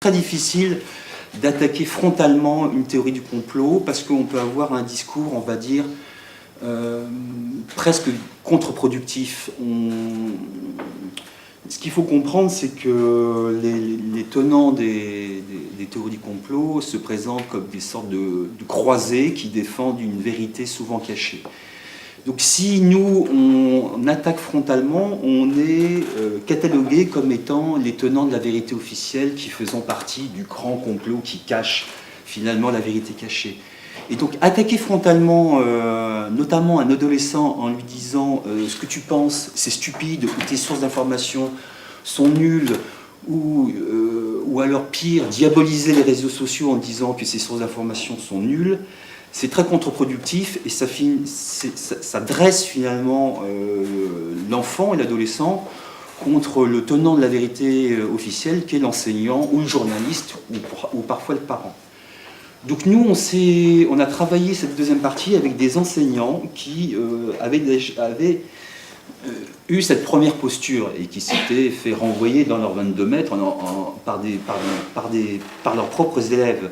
très difficile d'attaquer frontalement une théorie du complot, parce qu'on peut avoir un discours, on va dire, presque contre-productif. Ce qu'il faut comprendre, c'est que les tenants des théories du complot se présentent comme des sortes de croisés qui défendent une vérité souvent cachée. Donc si nous, on attaque frontalement, on est catalogué comme étant les tenants de la vérité officielle qui faisant partie du grand complot qui cache finalement la vérité cachée. Et donc attaquer frontalement, notamment un adolescent en lui disant ce que tu penses c'est stupide, ou tes sources d'information sont nulles, ou alors pire, diaboliser les réseaux sociaux en disant que ces sources d'information sont nulles, c'est très contre-productif et ça dresse finalement l'enfant et l'adolescent contre le tenant de la vérité officielle qui est l'enseignant ou le journaliste ou parfois le parent. Donc nous, on a travaillé cette deuxième partie avec des enseignants qui avaient eu cette première posture et qui s'étaient fait renvoyer dans leurs 22 mètres par leurs propres élèves.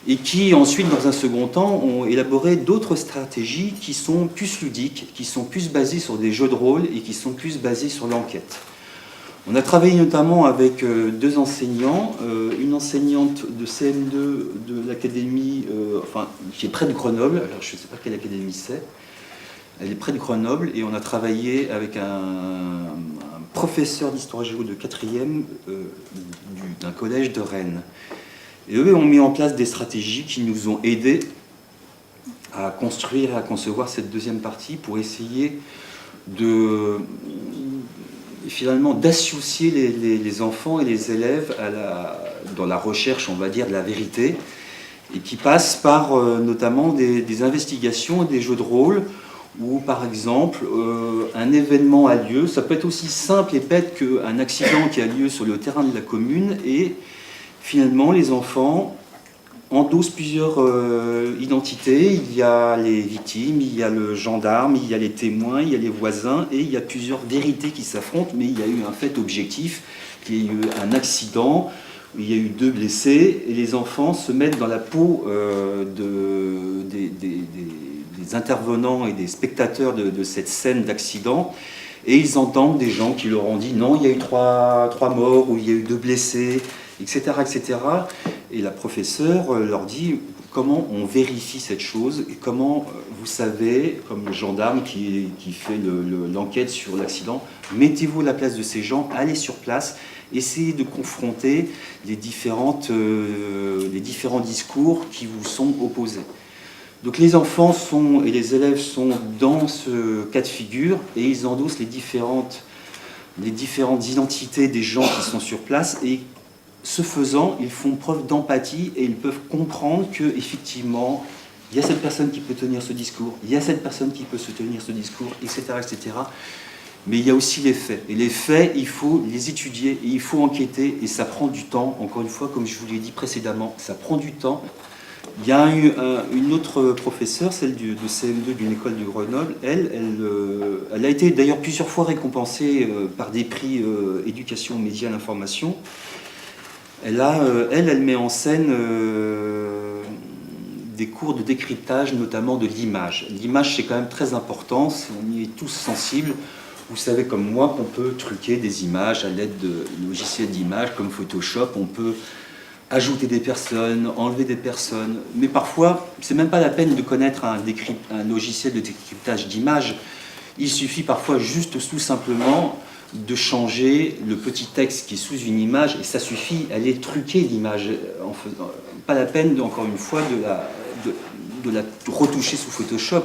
Et qui ensuite, dans un second temps, ont élaboré d'autres stratégies qui sont plus ludiques, qui sont plus basées sur des jeux de rôle et qui sont plus basées sur l'enquête. On a travaillé notamment avec deux enseignants, une enseignante de CM2 de l'académie, qui est près de Grenoble, alors je ne sais pas quelle académie c'est, elle est près de Grenoble, et on a travaillé avec un professeur d'histoire-géo de 4e d'un collège de Rennes. Et eux ont mis en place des stratégies qui nous ont aidés à construire et à concevoir cette deuxième partie pour essayer finalement d'associer les enfants et les élèves dans la recherche, on va dire, de la vérité, et qui passe par notamment des investigations et des jeux de rôle où, par exemple, un événement a lieu. Ça peut être aussi simple et bête qu'un accident qui a lieu sur le terrain de la commune, et finalement, les enfants endossent plusieurs identités. Il y a les victimes, il y a le gendarme, il y a les témoins, il y a les voisins, et il y a plusieurs vérités qui s'affrontent, mais il y a eu un fait objectif, il y a eu un accident, il y a eu 2 blessés, et les enfants se mettent dans la peau des intervenants et des spectateurs de cette scène d'accident, et ils entendent des gens qui leur ont dit « non, il y a eu 3 morts » ou « il y a eu 2 blessés », etc., etc. Et la professeure leur dit comment on vérifie cette chose et comment vous savez, comme le gendarme qui fait l'enquête sur l'accident, mettez-vous à la place de ces gens, allez sur place, essayez de confronter les différents discours qui vous sont opposés. Donc les enfants et les élèves sont dans ce cas de figure et ils endossent les différentes identités des gens qui sont sur place, et ce faisant, ils font preuve d'empathie et ils peuvent comprendre qu'effectivement, il y a cette personne qui peut tenir ce discours, il y a cette personne qui peut se tenir ce discours, etc., etc. Mais il y a aussi les faits. Et les faits, il faut les étudier et il faut enquêter, et ça prend du temps. Encore une fois, comme je vous l'ai dit précédemment, ça prend du temps. Il y a eu une autre professeure, celle de CM2 d'une école de Grenoble. Elle a été d'ailleurs plusieurs fois récompensée par des prix éducation, médias, l'information. Elle met en scène des cours de décryptage, notamment de l'image. L'image, c'est quand même très important, on y est tous sensibles. Vous savez comme moi qu'on peut truquer des images à l'aide de logiciels d'image comme Photoshop, on peut ajouter des personnes, enlever des personnes, mais parfois, c'est même pas la peine de connaître un logiciel de décryptage d'images. Il suffit parfois juste tout simplement de changer le petit texte qui est sous une image, et ça suffit, aller truquer l'image. Pas la peine, encore une fois, de la retoucher sous Photoshop.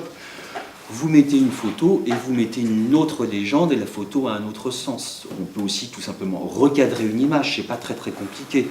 Vous mettez une photo et vous mettez une autre légende, et la photo a un autre sens. On peut aussi tout simplement recadrer une image, c'est pas très très compliqué.